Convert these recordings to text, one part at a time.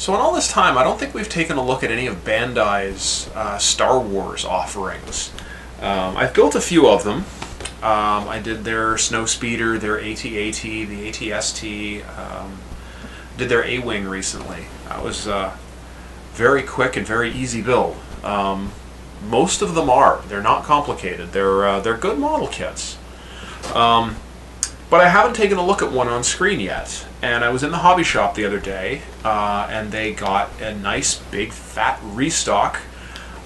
So in all this time, I don't think we've taken a look at any of Bandai's Star Wars offerings. I've built a few of them. I did their Snowspeeder, their AT-AT, the AT-ST, did their A-Wing recently. That was very quick and very easy build. Most of them are. They're not complicated. They're good model kits. But I haven't taken a look at one on screen yet. And I was in the hobby shop the other day, and they got a nice big fat restock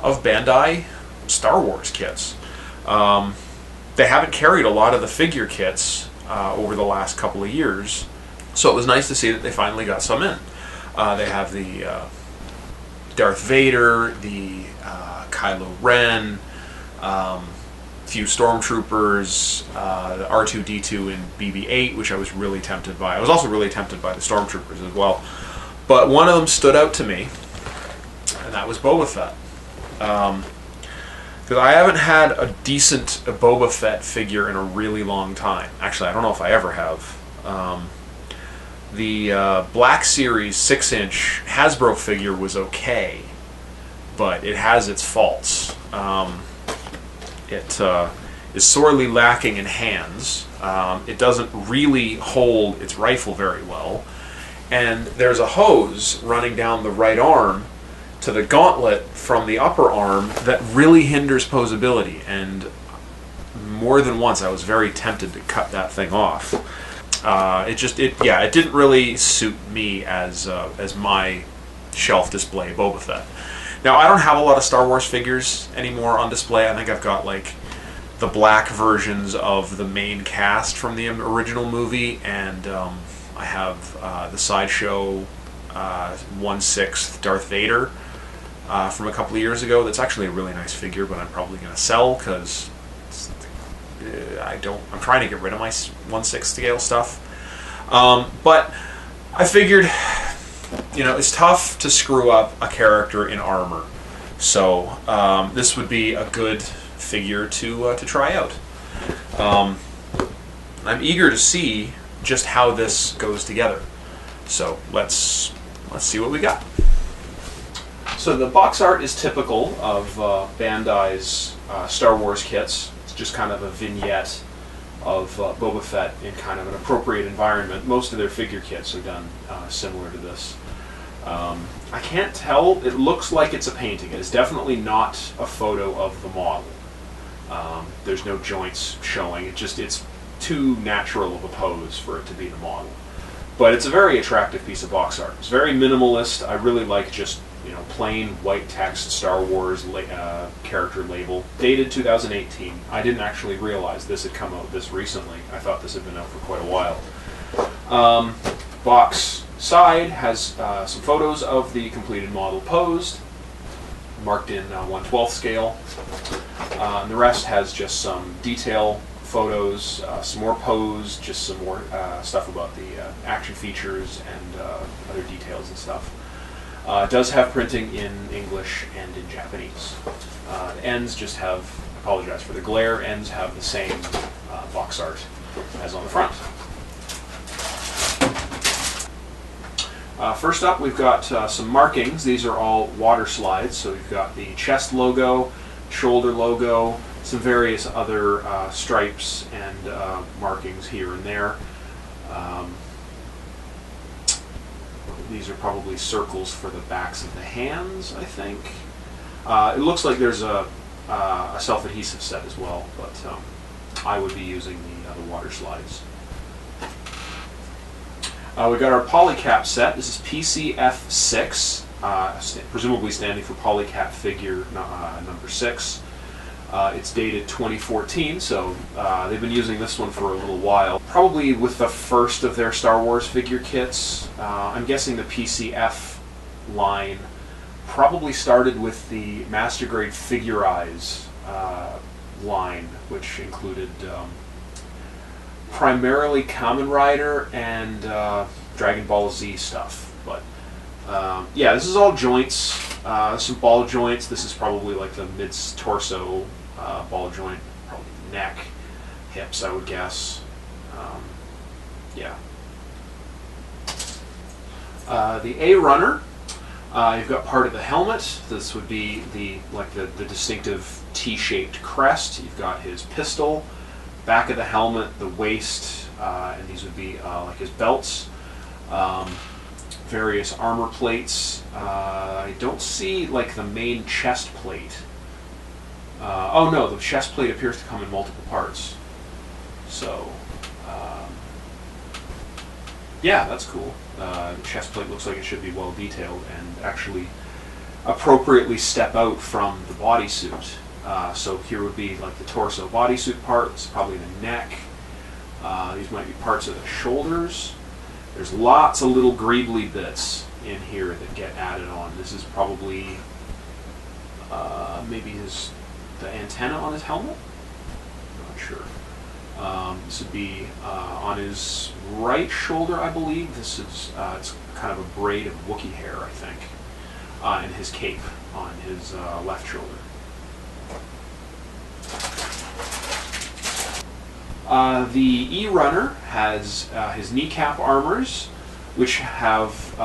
of Bandai Star Wars kits. They haven't carried a lot of the figure kits over the last couple of years, so it was nice to see that they finally got some in. They have the Darth Vader, the Kylo Ren, few Stormtroopers, the R2-D2 and BB-8, which I was really tempted by. I was also really tempted by the Stormtroopers as well. But one of them stood out to me, and that was Boba Fett. Because I haven't had a decent Boba Fett figure in a really long time. Actually, I don't know if I ever have. The Black Series 6-inch Hasbro figure was okay, but it has its faults. It is sorely lacking in hands. It doesn't really hold its rifle very well. And there's a hose running down the right arm to the gauntlet from the upper arm that really hinders posability. And more than once I was very tempted to cut that thing off. It didn't really suit me as my shelf display Boba Fett. Now, I don't have a lot of Star Wars figures anymore on display. I think I've got like the black versions of the main cast from the original movie, and I have the Sideshow 1/6 Darth Vader from a couple of years ago. That's actually a really nice figure, but I'm probably going to sell because I'm trying to get rid of my 1/6 scale stuff. But I figured, you know, it's tough to screw up a character in armor, so this would be a good figure to try out. I'm eager to see just how this goes together. So let's see what we got. So the box art is typical of Bandai's Star Wars kits. It's just kind of a vignette of Boba Fett in kind of an appropriate environment. Most of their figure kits are done similar to this. I can't tell. It looks like it's a painting. It is definitely not a photo of the model. There's no joints showing. It's too natural of a pose for it to be the model. But it's a very attractive piece of box art. It's very minimalist. I really like just, you know, plain white text Star Wars character label. Dated 2018. I didn't actually realize this had come out this recently. I thought this had been out for quite a while. Box side has some photos of the completed model posed, marked in 1/12 scale. And the rest has just some detail photos, some more pose, just some more stuff about the action features and other details and stuff. It does have printing in English and in Japanese. The ends just have, I apologize for the glare, ends have the same box art as on the front. First up, we've got some markings. These are all water slides, so we've got the chest logo, shoulder logo, some various other stripes and markings here and there. These are probably circles for the backs of the hands, I think. It looks like there's a self-adhesive set as well, but I would be using the water slides. We've got our polycap set. This is PCF6, presumably standing for polycap figure number 6. It's dated 2014, so they've been using this one for a little while. Probably with the first of their Star Wars figure kits. I'm guessing the PCF line probably started with the Master Grade Figurize line, which included primarily Kamen Rider and Dragon Ball Z stuff. But yeah, this is all joints, some ball joints. This is probably like the mid-torso ball joint, probably neck, hips, I would guess. Yeah. The A runner You've got part of the helmet. This would be the distinctive T-shaped crest. You've got his pistol, back of the helmet, the waist, and these would be like his belts. Various armor plates. I don't see like the main chest plate. Oh no, the chest plate appears to come in multiple parts. So, yeah, that's cool. The chest plate looks like it should be well detailed and actually appropriately step out from the bodysuit. So here would be like the torso bodysuit parts, probably the neck. These might be parts of the shoulders. There's lots of little greebly bits in here that get added on. This is probably maybe the antenna on his helmet? Not sure. This would be on his right shoulder, I believe. This is it's kind of a braid of Wookiee hair, I think, and his cape on his left shoulder. The E-Runner has his kneecap armors, which have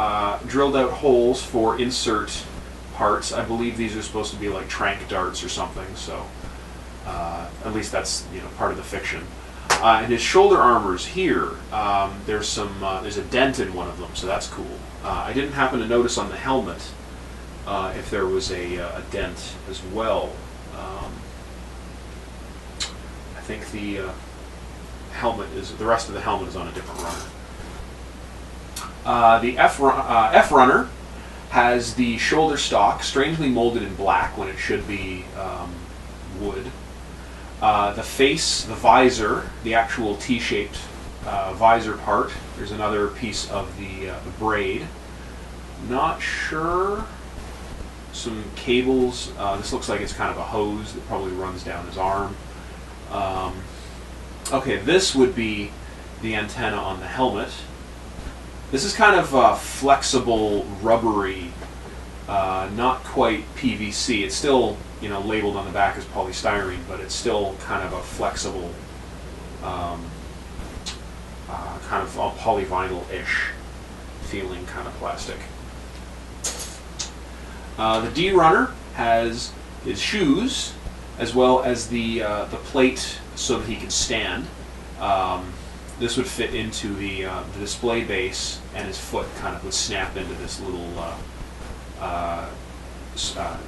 drilled out holes for insert parts. I believe these are supposed to be like trank darts or something, so at least that's part of the fiction. And his shoulder armors here, there's a dent in one of them, so that's cool. I didn't happen to notice on the helmet if there was a dent as well. I think the rest of the helmet is on a different runner. The F-Runner has the shoulder stock strangely molded in black when it should be wood. The face, the visor, the actual T-shaped visor part. There's another piece of the braid. Not sure. Some cables. This looks like it's kind of a hose that probably runs down his arm. Okay, this would be the antenna on the helmet. This is kind of flexible, rubbery, not quite PVC. It's still, labeled on the back as polystyrene, but it's still kind of a flexible, kind of polyvinyl-ish feeling kind of plastic. The D-Runner has his shoes, as well as the plate so that he can stand. This would fit into the display base, and his foot kind of would snap into this little. The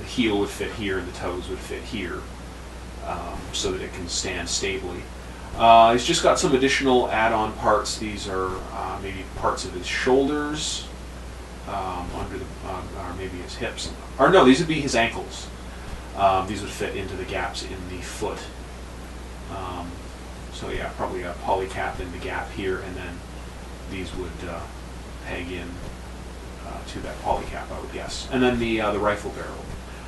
heel would fit here, and the toes would fit here, so that it can stand stably. He's just got some additional add-on parts. These are maybe parts of his shoulders, under the, or maybe his hips. Or no, these would be his ankles. These would fit into the gaps in the foot. So yeah, probably a poly cap in the gap here, and then these would peg in to that poly cap, I would guess. And then the rifle barrel,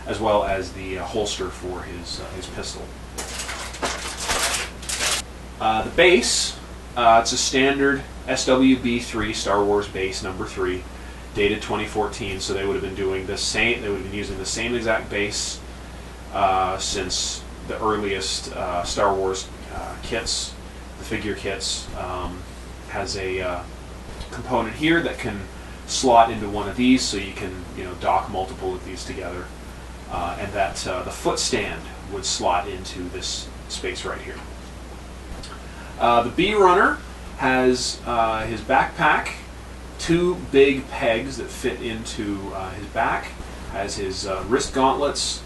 as well as the holster for his pistol. The base, it's a standard SWB3 Star Wars base number 3, dated 2014. So they would have been doing the same. They would have been using the same exact base since the earliest Star Wars kits, the figure kits. Has a component here that can slot into one of these, so you can dock multiple of these together, and that the foot stand would slot into this space right here. The B-Runner has his backpack, 2 big pegs that fit into his back, has his wrist gauntlets,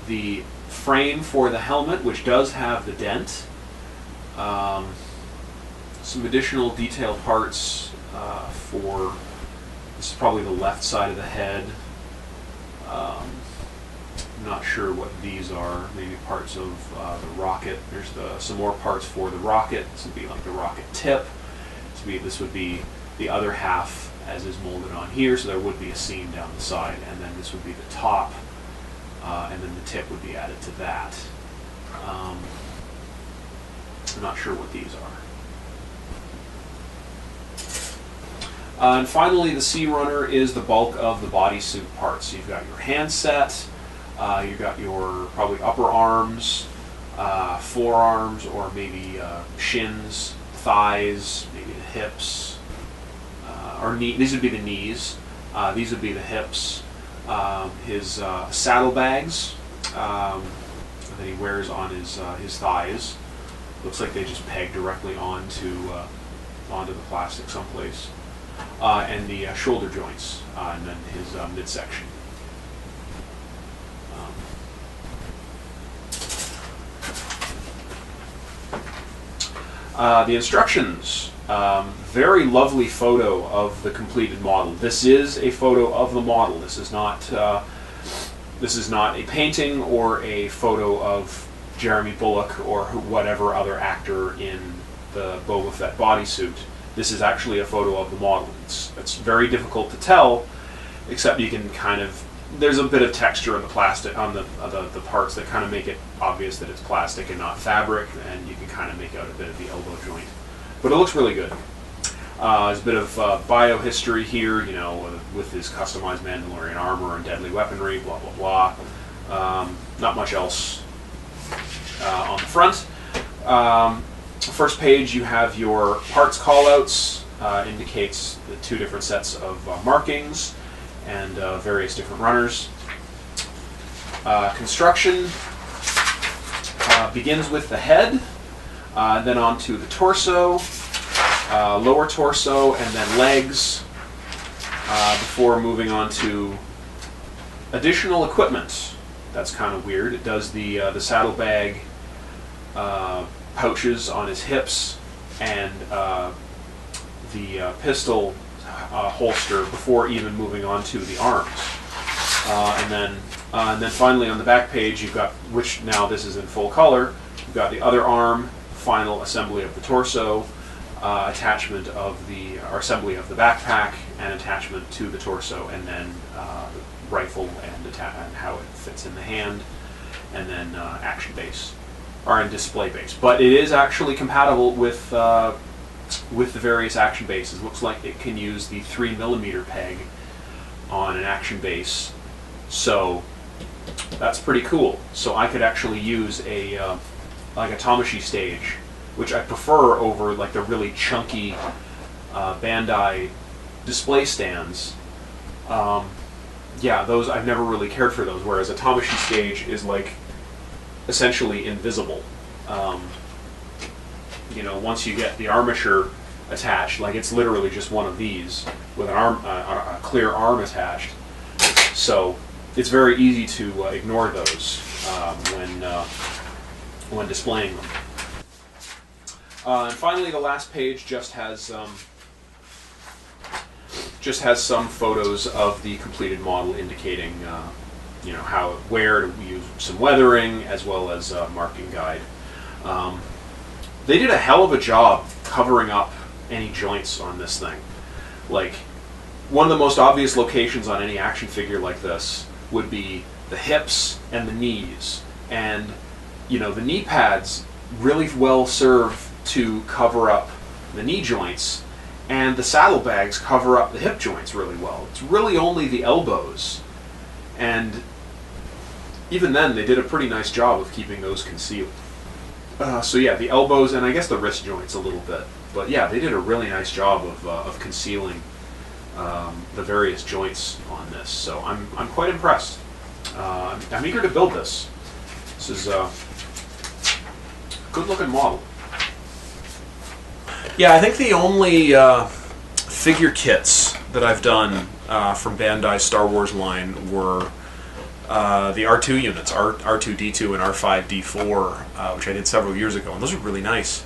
the frame for the helmet, which does have the dent, some additional detailed parts for, this is probably the left side of the head. I'm not sure what these are. Maybe parts of the rocket. There's some more parts for the rocket. This would be like the rocket tip. This would be the other half as is molded on here, so there would be a seam down the side, and then this would be the top, and then the tip would be added to that. I'm not sure what these are. And finally, the C-Runner is the bulk of the bodysuit parts. So you've got your handset, you've got your probably upper arms, forearms, or maybe shins, thighs, maybe the hips, or knee. These would be the knees. These would be the hips. his saddlebags that he wears on his thighs. Looks like they just peg directly onto the plastic someplace. And the shoulder joints, and then his midsection. The instructions. Very lovely photo of the completed model. This is a photo of the model. This is not a painting or a photo of Jeremy Bulloch or whatever other actor in the Boba Fett bodysuit. This is actually a photo of the model. It's very difficult to tell, except you can kind of, there's a bit of texture in the plastic, on the parts that kind of make it obvious that it's plastic and not fabric, and you can kind of make out a bit of the elbow joint. But it looks really good. There's a bit of biohistory here, you know, with his customized Mandalorian armor and deadly weaponry, blah, blah, blah. Not much else on the front. First page, you have your parts callouts, indicates the 2 different sets of markings and various different runners. Construction begins with the head, then onto the torso, lower torso, and then legs, before moving on to additional equipment. That's kind of weird. It does the saddlebag pouches on his hips and the pistol holster before even moving on to the arms. And then finally on the back page you've got, which now this is in full color, you've got the other arm, final assembly of the torso, attachment of the, or assembly of the backpack, and attachment to the torso, and then the rifle and how it fits in the hand, and then action base. Are in display base, but it is actually compatible with the various action bases. Looks like it can use the 3mm peg on an action base, so that's pretty cool. So I could actually use a like a Tamashii stage, which I prefer over like the really chunky Bandai display stands. Yeah, those I've never really cared for those. Whereas a Tamashii stage is like essentially invisible. You know, once you get the armature attached, like it's literally just one of these with an arm, a clear arm attached. So it's very easy to ignore those when displaying them. And finally, the last page just has some photos of the completed model, indicating you know, where to use some weathering, as well as a marking guide. They did a hell of a job covering up any joints on this thing. Like, one of the most obvious locations on any action figure like this would be the hips and the knees. And, you know, the knee pads really well serve to cover up the knee joints, and the saddlebags cover up the hip joints really well. It's really only the elbows, and even then they did a pretty nice job of keeping those concealed. So yeah, the elbows and I guess the wrist joints a little bit, but yeah, they did a really nice job of concealing the various joints on this. So I'm quite impressed. I'm eager to build this. This is a good looking model. Yeah, I think the only figure kits that I've done from Bandai's Star Wars line were the R2 units, R2-D2 and R5-D4, which I did several years ago, and those are really nice.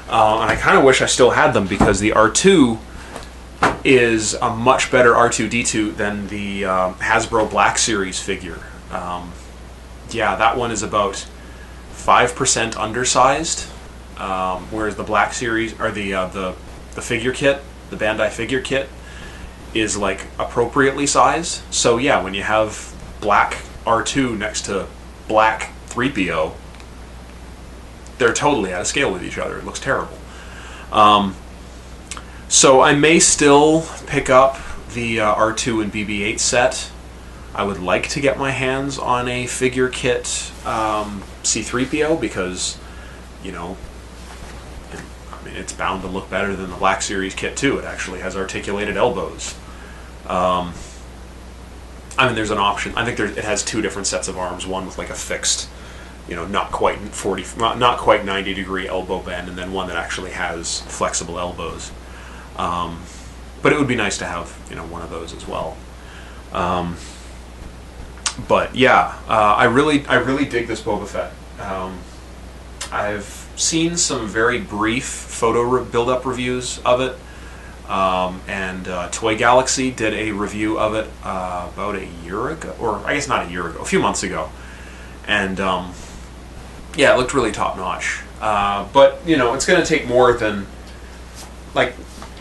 And I kind of wish I still had them, because the R2 is a much better R2-D2 than the Hasbro Black Series figure. Yeah, that one is about 5% undersized, whereas the Black Series, or the figure kit, the Bandai figure kit, is like appropriately sized. So yeah, when you have black R2 next to black 3PO, they're totally out of scale with each other. It looks terrible. So I may still pick up the R2 and BB-8 set. I would like to get my hands on a figure kit C-3PO, because, you know, I mean, it's bound to look better than the Black Series kit too. It actually has articulated elbows. I mean, there's an option. I think it has two different sets of arms. One with like a fixed, you know, not quite 90-degree elbow bend, and then one that actually has flexible elbows. But it would be nice to have, you know, one of those as well. But yeah, I really dig this Boba Fett. I've seen some very brief photo build-up reviews of it, and Toy Galaxy did a review of it about a year ago, or I guess not a year ago, a few months ago, and yeah, it looked really top-notch. But you know, it's going to take more than, like,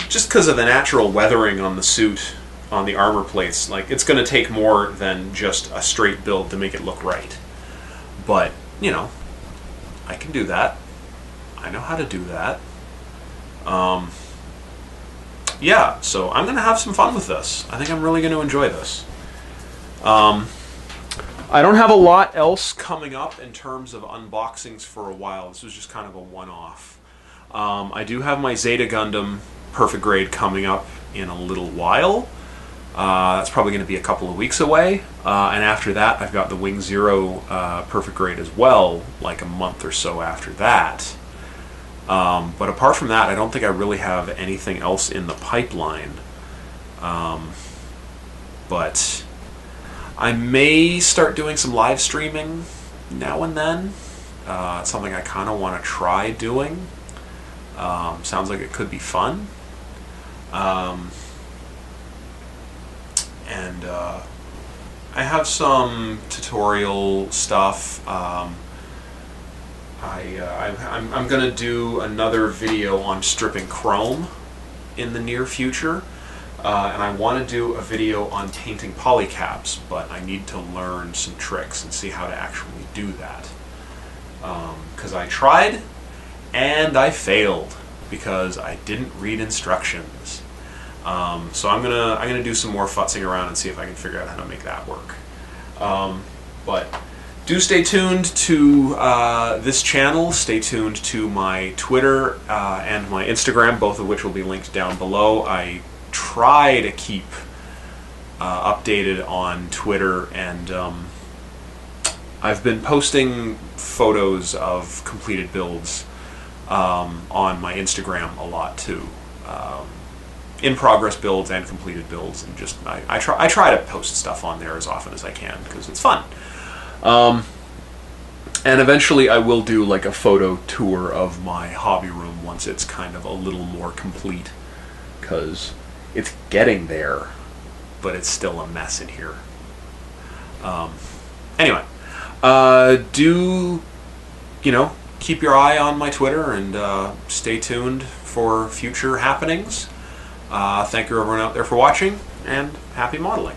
just because of the natural weathering on the suit, on the armor plates, like, it's going to take more than just a straight build to make it look right. But you know, I can do that. I know how to do that. Yeah, so I'm going to have some fun with this. I think I'm really going to enjoy this. I don't have a lot else coming up in terms of unboxings for a while. This was just kind of a one-off. I do have my Zeta Gundam Perfect Grade coming up in a little while. That's probably going to be a couple of weeks away. And after that, I've got the Wing Zero Perfect Grade as well, like a month or so after that. But apart from that, I don't think I really have anything else in the pipeline. But I may start doing some live streaming now and then. It's something I kind of want to try doing. Sounds like it could be fun. And I have some tutorial stuff. I'm going to do another video on stripping chrome in the near future. And I want to do a video on painting polycaps, but I need to learn some tricks and see how to actually do that. Because I tried, and I failed, because I didn't read instructions. So I'm gonna do some more futzing around and see if I can figure out how to make that work. But do stay tuned to this channel. Stay tuned to my Twitter and my Instagram, both of which will be linked down below. I try to keep updated on Twitter, and I've been posting photos of completed builds on my Instagram a lot too. In-progress builds and completed builds, and just I try to post stuff on there as often as I can because it's fun. And eventually I will do like a photo tour of my hobby room once it's kind of a little more complete, because it's getting there, but it's still a mess in here. Anyway, do, you know, keep your eye on my Twitter and stay tuned for future happenings. Thank you everyone out there for watching, and happy modeling.